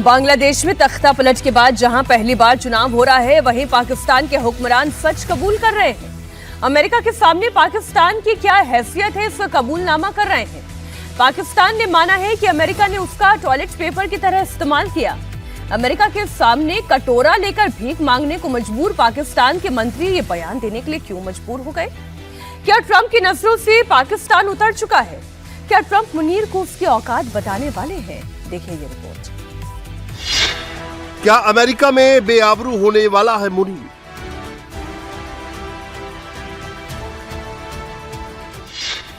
बांग्लादेश में तख्ता पलट के बाद जहां पहली बार चुनाव हो रहा है, वहीं पाकिस्तान के हुक्मरान सच कबूल कर रहे हैं। अमेरिका के सामने पाकिस्तान की क्या हैसियत है, इसका कबूलनामा कर रहे हैं। पाकिस्तान ने माना है कि अमेरिका ने उसका टॉयलेट पेपर की तरह इस्तेमाल किया। अमेरिका के सामने कटोरा लेकर भीख मांगने को मजबूर पाकिस्तान के मंत्री ये बयान देने के लिए क्यों मजबूर हो गए? क्या ट्रंप की नजरों से पाकिस्तान उतर चुका है? क्या ट्रंप मुनीर को उसकी औकात बताने वाले हैं? देखिए ये रिपोर्ट। क्या अमेरिका में बेआबरू होने वाला है मुनीर?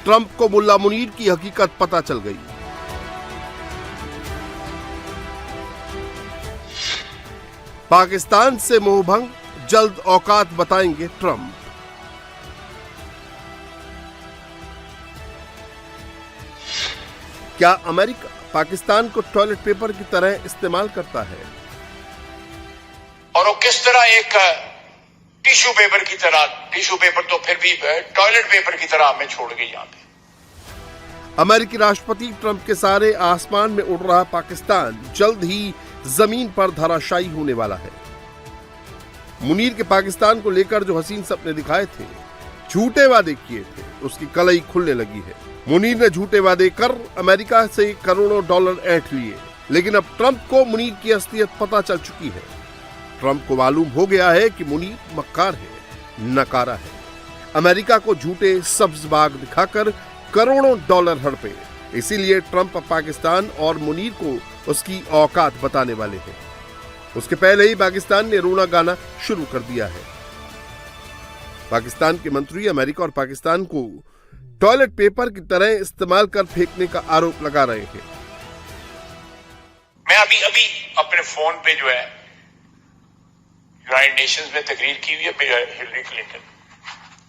ट्रंप को मुल्ला मुनीर की हकीकत पता चल गई। पाकिस्तान से मोहभंग, जल्द औकात बताएंगे ट्रंप। क्या अमेरिका पाकिस्तान को टॉयलेट पेपर की तरह इस्तेमाल करता है? और वो किस तरह एक टिश्यू पेपर की तरह, टिश्यू पेपर तो फिर भी टॉयलेट पेपर की तरह हमें छोड़ गई यहां पे। अमेरिकी राष्ट्रपति ट्रंप के सारे आसमान में उड़ रहा पाकिस्तान जल्द ही जमीन पर धराशायी होने वाला है। मुनीर के पाकिस्तान को लेकर जो हसीन सपने दिखाए थे, झूठे वादे किए थे, उसकी कलई खुलने लगी है। मुनीर ने झूठे वादे कर अमेरिका से करोड़ों डॉलर ऐंठ लिए, लेकिन अब ट्रंप को मुनीर की असलियत पता चल चुकी है। ट्रंप को मालूम हो गया है कि मुनीर मक्कार है, नकारा है। अमेरिका को झूठे सब्ज बाग दिखाकर करोड़ों डॉलर हड़पे। इसीलिए ट्रंप पाकिस्तान और मुनीर को उसकी औकात बताने वाले हैं। उसके पहले ही पाकिस्तान ने रोना गाना शुरू कर दिया है। पाकिस्तान के मंत्री अमेरिका और पाकिस्तान को टॉयलेट पेपर की तरह इस्तेमाल कर फेंकने का आरोप लगा रहे हैं। मैं अभी अपने फोन पे जो है यूनाइटेड नेशंस में तकरीर की हुई है हिलरी क्लिंटन,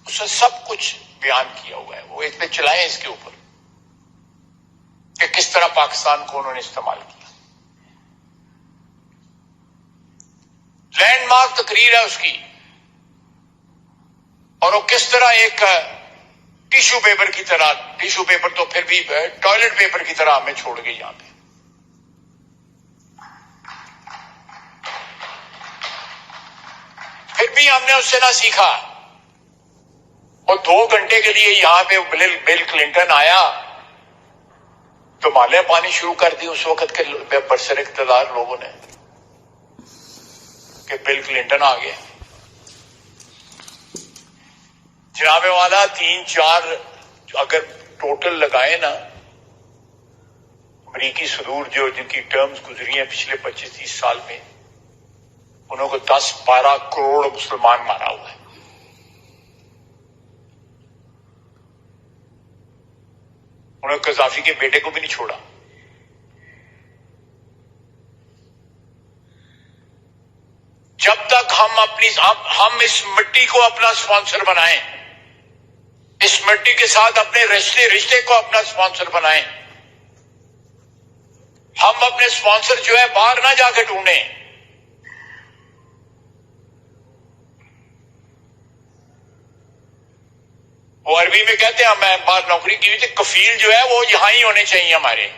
उसने सब कुछ बयान किया हुआ है। वो इसमें चलाएं इसके ऊपर कि किस तरह पाकिस्तान को उन्होंने इस्तेमाल किया। लैंडमार्क तकरीर है उसकी, और वो किस तरह एक टिश्यू पेपर की तरह, टिश्यू पेपर तो फिर भी टॉयलेट पेपर की तरह हमें छोड़ गई यहां पे। फिर भी हमने उससे ना सीखा। और 2 घंटे के लिए यहां पे बिल क्लिंटन आया तो माले पानी शुरू कर दी उस वक्त के बरसर इख्तियार लोगों ने कि बिल क्लिंटन आ गए। जनाबे वाला 3-4 अगर टोटल लगाए ना, अमरीकी सदूर जो जिनकी टर्म्स गुजरी हैं पिछले 25-30 साल में, उन्होंने 10-12 करोड़ मुसलमान मारा हुआ है। उन्होंने कजाफी के बेटे को भी नहीं छोड़ा। जब तक हम इस मिट्टी को अपना स्पॉन्सर बनाएं, इस मिट्टी के साथ अपने रिश्ते को अपना स्पॉन्सर बनाएं, हम अपने स्पॉन्सर जो है बाहर ना जाकर ढूंढें। वो अरबी में कहते हैं, मैं बाहर नौकरी की हुई थी, कफील जो है वो यहां ही होने चाहिए हमारे।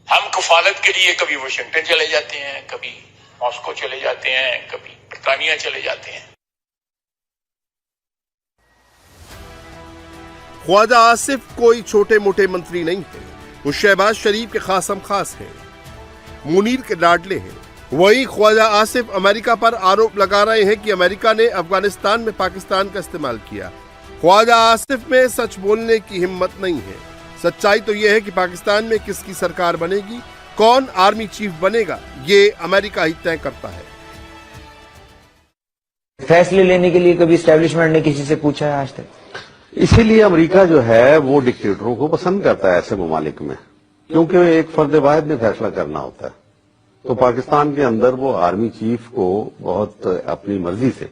हम कफालत के लिए कभी वाशिंगटन चले जाते हैं, कभी मॉस्को चले जाते हैं, कभी बरतानिया चले जाते हैं। ख्वाजा आसिफ कोई छोटे मोटे मंत्री नहीं है। वो शहबाज शरीफ के खासम खास हैं, मुनीर के लाडले हैं। वही ख्वाजा आसिफ अमेरिका पर आरोप लगा रहे हैं कि अमेरिका ने अफगानिस्तान में पाकिस्तान का इस्तेमाल किया। ख्वाजा आसिफ में सच बोलने की हिम्मत नहीं है। सच्चाई तो यह है कि पाकिस्तान में किसकी सरकार बनेगी, कौन आर्मी चीफ बनेगा, ये अमेरिका ही तय करता है। फैसले लेने के लिए कभी एस्टेब्लिशमेंट ने किसी से पूछा है आज तक? इसीलिए अमेरिका जो है वो डिक्टेटरों को पसंद करता है ऐसे ममालिक में, क्योंकि एक फर्द वाहिद ने फैसला करना होता है। तो पाकिस्तान के अंदर वो आर्मी चीफ को बहुत अपनी मर्जी से,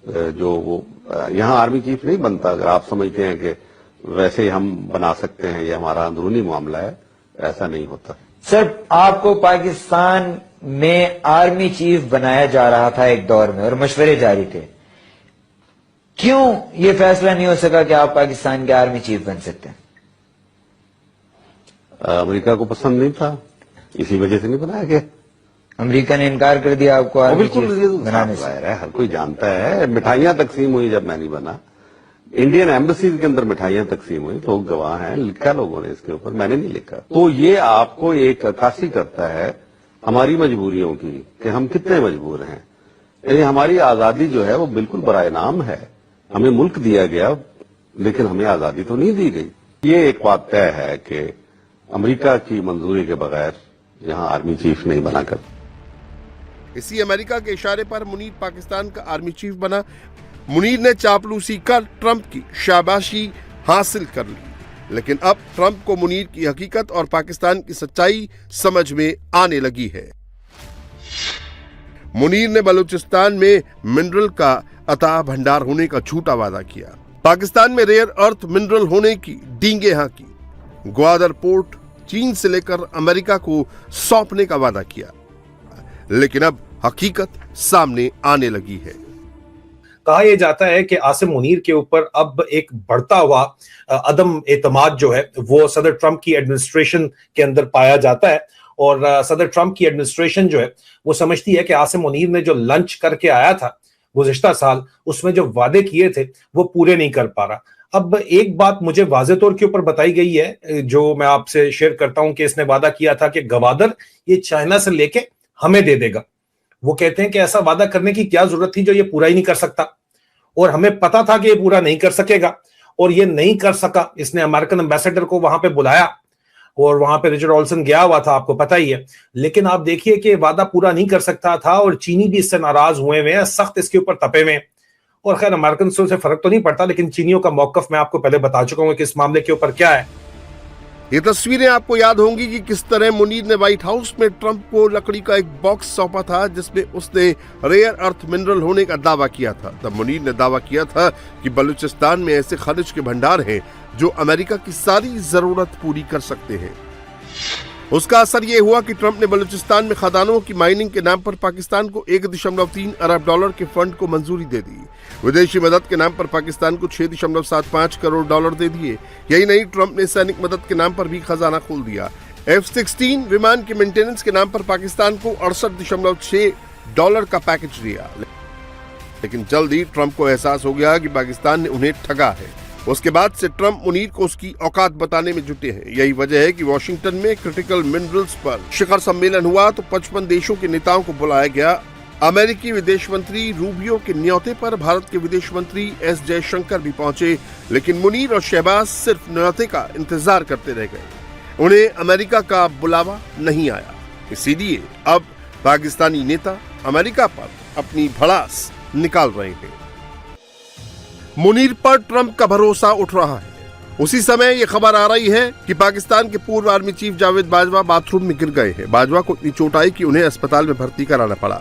जो वो यहाँ आर्मी चीफ नहीं बनता। अगर आप समझते हैं कि वैसे ही हम बना सकते हैं, ये हमारा अंदरूनी मामला है, ऐसा नहीं होता। सर, आपको पाकिस्तान में आर्मी चीफ बनाया जा रहा था एक दौर में और मशवरे जारी थे, क्यों ये फैसला नहीं हो सका कि आप पाकिस्तान के आर्मी चीफ बन सकते हैं? अमेरिका को पसंद नहीं था, इसी वजह से नहीं बनाया गया। अमेरिका ने इनकार कर दिया आपको आर्मी बिल्कुल चीफ ये तो बनाने साफ से। जाहिर है, हर कोई जानता है। मिठाइयां तकसीम हुई जब मैं नहीं बना, इंडियन एम्बेसी के अंदर मिठाइयां तकसीम हुई, लोग गवाह हैं, लिखा लोगों ने इसके ऊपर, मैंने नहीं लिखा। तो ये आपको एक अक्कासी करता है हमारी मजबूरियों की कि हम कितने मजबूर हैं। यानी हमारी आजादी जो है वो बिल्कुल बराए नाम है, हमें मुल्क दिया गया लेकिन हमें आजादी तो नहीं दी गई। ये एक बात तय है कि अमेरिका की मंजूरी के बगैर यहां आर्मी चीफ नहीं बनाकर। इसी अमेरिका के इशारे पर मुनीर पाकिस्तान का आर्मी चीफ बना। मुनीर ने चापलूसी कर ट्रंप की शाबाशी हासिल कर ली, लेकिन अब ट्रंप को मुनीर की हकीकत और पाकिस्तान की सच्चाई समझ में आने लगी है। मुनीर ने बलूचिस्तान में मिनरल का अथाह भंडार होने का झूठा वादा किया, पाकिस्तान में रेयर अर्थ मिनरल होने की डींगे हाँकी, ग्वादर पोर्ट चीन से लेकर अमेरिका को सौंपने का वादा किया, लेकिन अब हकीकत सामने आने लगी है। कहा यह जाता है कि आसिम मुनीर के ऊपर अब एक बढ़ता हुआ अदम एतमाद जो है वो सदर ट्रंप की एडमिनिस्ट्रेशन के अंदर पाया जाता है। और सदर ट्रंप की एडमिनिस्ट्रेशन जो है वो समझती है कि आसिम मुनीर ने जो लंच करके आया था गुज़िश्ता साल, उसमें जो वादे किए थे वो पूरे नहीं कर पा रहा। अब एक बात मुझे वाज़े तौर के ऊपर बताई गई है जो मैं आपसे शेयर करता हूं कि इसने वादा किया था कि गवादर ये चाइना से लेके हमें दे देगा। वो कहते हैं कि ऐसा वादा करने की क्या जरूरत थी जो ये पूरा ही नहीं कर सकता, और हमें पता था कि ये पूरा नहीं कर सकेगा और ये नहीं कर सका। इसने अमेरिकन एम्बेसडर को वहां पे बुलाया और वहां पे रिचर्ड ऑल्सन गया हुआ था, आपको पता ही है, लेकिन आप देखिए कि वादा पूरा नहीं कर सकता था और चीनी भी इससे नाराज हुए हुए हैं, सख्त इसके ऊपर तपे हुए हैं। और खैर अमेरिकन से फर्क तो नहीं पड़ता, लेकिन चीनियों का मौकफ मैं आपको पहले बता चुका हूं कि इस मामले के ऊपर क्या है। ये तस्वीरें आपको याद होंगी कि किस तरह मुनीर ने व्हाइट हाउस में ट्रंप को लकड़ी का एक बॉक्स सौंपा था जिसमें उसने रेयर अर्थ मिनरल होने का दावा किया था। तब मुनीर ने दावा किया था कि बलूचिस्तान में ऐसे खनिज के भंडार हैं जो अमेरिका की सारी जरूरत पूरी कर सकते हैं। उसका असर यह हुआ कि ट्रंप ने बलूचिस्तान में खदानों की माइनिंग के नाम पर पाकिस्तान को 1.3 अरब डॉलर के फंड को मंजूरी दे दी। विदेशी मदद के नाम पर पाकिस्तान को 6.75 करोड़ डॉलर दे दिए। यही नहीं, ट्रंप ने सैनिक मदद के नाम पर भी खजाना खोल दिया। F-16 विमान के मेंटेनेंस के नाम पर पाकिस्तान को 68.6 डॉलर का पैकेज दिया। लेकिन जल्द ही ट्रंप को एहसास हो गया कि पाकिस्तान ने उन्हें ठगा है। उसके बाद से ट्रंप मुनीर को उसकी औकात बताने में जुटे हैं। यही वजह है कि वॉशिंगटन में क्रिटिकल मिनरल्स पर शिखर सम्मेलन हुआ तो 55 देशों के नेताओं को बुलाया गया। अमेरिकी विदेश मंत्री रूबियो के न्योते पर भारत के विदेश मंत्री एस जयशंकर भी पहुंचे, लेकिन मुनीर और शहबाज सिर्फ न्योते का इंतजार करते रह गए। उन्हें अमेरिका का बुलावा नहीं आया, इसीलिए अब पाकिस्तानी नेता अमेरिका पर अपनी भड़ास निकाल रहे हैं। मुनीर पर ट्रंप का भरोसा उठ रहा है। उसी समय ये खबर आ रही है कि पाकिस्तान के पूर्व army chief Javed Bajwa bathroom में गिर गए हैं। बाजवा को इतनी चोट आई कि उन्हें अस्पताल में भर्ती कराना पड़ा।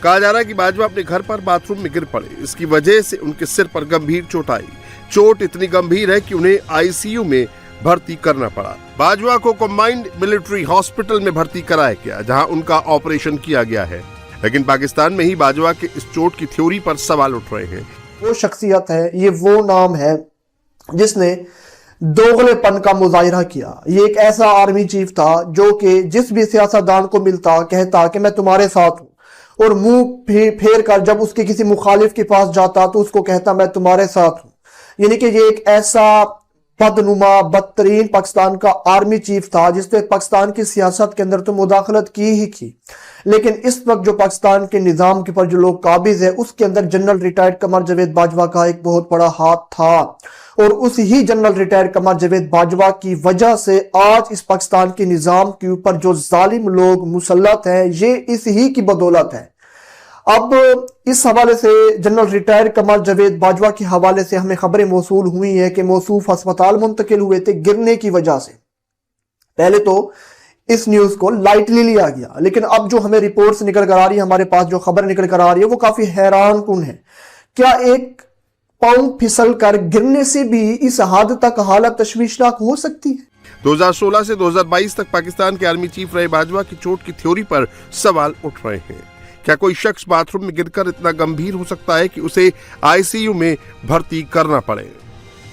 कहा जा रहा है कि बाजवा अपने घर पर बाथरूम में गिर पड़े, इसकी वजह से उनके सिर पर गंभीर चोट आई। चोट इतनी गंभीर है कि उन्हें आईसीयू में भर्ती करना पड़ा। बाजवा को कंबाइंड मिलिट्री हॉस्पिटल में भर्ती कराया गया, जहां उनका ऑपरेशन किया गया है। लेकिन पाकिस्तान में ही बाजवा के इस चोट की थ्योरी पर सवाल उठ रहे हैं। वो शख्सियत है, ये वो नाम है जिसने दोगलेपन का मुजाहिरा किया। ये एक ऐसा आर्मी चीफ था जो कि जिस भी सियासतदान को मिलता कहता कि मैं तुम्हारे साथ हूं, और मुंह फेर कर जब उसके किसी मुखालिफ के पास जाता तो उसको कहता मैं तुम्हारे साथ हूं। यानी कि ये एक ऐसा बदनुमा बदतरीन पाकिस्तान का आर्मी चीफ था जिसने पाकिस्तान की सियासत के अंदर तो मुदाखलत की ही की, लेकिन इस वक्त जो पाकिस्तान के निजाम के पर जो लोग काबिज है उसके अंदर जनरल रिटायर्ड कमर जावेद बाजवा का एक बहुत बड़ा हाथ था। और उस ही जनरल रिटायर्ड कमर जावेद बाजवा की वजह से आज इस पाकिस्तान के निजाम के ऊपर जो जालिम लोग मुसल्लत हैं ये इस ही की बदौलत है। अब इस हवाले से जनरल रिटायर्ड कमर जावेद बाजवा के हवाले से हमें खबरें मौसूल हुई है कि मौसूफ अस्पताल मुंतकिल हुए थे गिरने की वजह से। पहले तो इस न्यूज को लाइटली लिया गया, लेकिन अब जो हमें रिपोर्ट्स निकल कर आ रही है, हमारे पास जो खबर निकल कर आ रही है वो काफी हैरान कुन है। क्या एक पांव फिसल कर गिरने से भी इस हद तक हालत तशवीशनाक हो सकती है? 2016 से 2022 तक पाकिस्तान के आर्मी चीफ रहे बाजवा की चोट की थ्योरी पर सवाल उठ रहे हैं। क्या कोई शख्स बाथरूम में गिरकर इतना गंभीर हो सकता है कि उसे आईसीयू में भर्ती करना पड़े?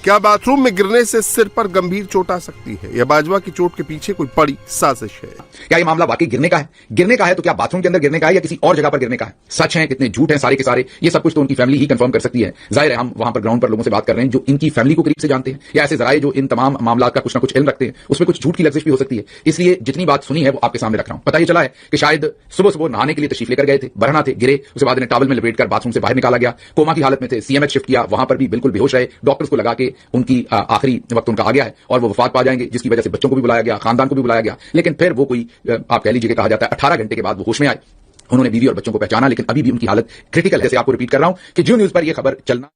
क्या बाथरूम में गिरने से सिर पर गंभीर चोट आ सकती है या बाजवा की चोट के पीछे कोई बड़ी साजिश है? क्या ये मामला वाकई गिरने का है? गिरने का है तो क्या बाथरूम के अंदर गिरने का है या किसी और जगह पर गिरने का है? सच है कितने झूठ हैं सारे के सारे, ये सब कुछ तो उनकी फैमिली ही कंफर्म कर सकती है। जाहिर है हम वहां पर ग्राउंड पर लोगों से बात कर रहे हैं जो इनकी फैमिली को करीब से जानते हैं, या ऐसे जराए जो इन तमाम मामला का कुछ ना कुछ इल्म रखते हैं, उसमें कुछ झूठ की लफ्जिश भी हो सकती है। इसलिए जितनी बात सुनी है वो आपके सामने रख रहा हूं। पता ये चला है कि शायद सुबह सुबह नहाने के लिए तशरीफ लेकर गए थे, बरहना थे, गिरे, उसके बाद इन्हें टॉवल में लपेटकर बाथरूम से बाहर निकाला गया, कोमा की हालत में थे, सीएमएच शिफ्ट किया, वहां पर भी बिल्कुल बेहोश रहे, डॉक्टर्स को लगा के उनकी आखिरी वक्त उनका आ गया है और वो वफात पा जाएंगे, जिसकी वजह से बच्चों को भी बुलाया गया, खानदान को भी बुलाया गया। लेकिन फिर वो कोई आप कह लीजिए कि कहा जाता है 18 घंटे के बाद वो होश में आए, उन्होंने बीवी और बच्चों को पहचाना, लेकिन अभी भी उनकी हालत क्रिटिकल है। जैसे आपको रिपीट कर रहा हूं कि जियो न्यूज पर यह खबर चलना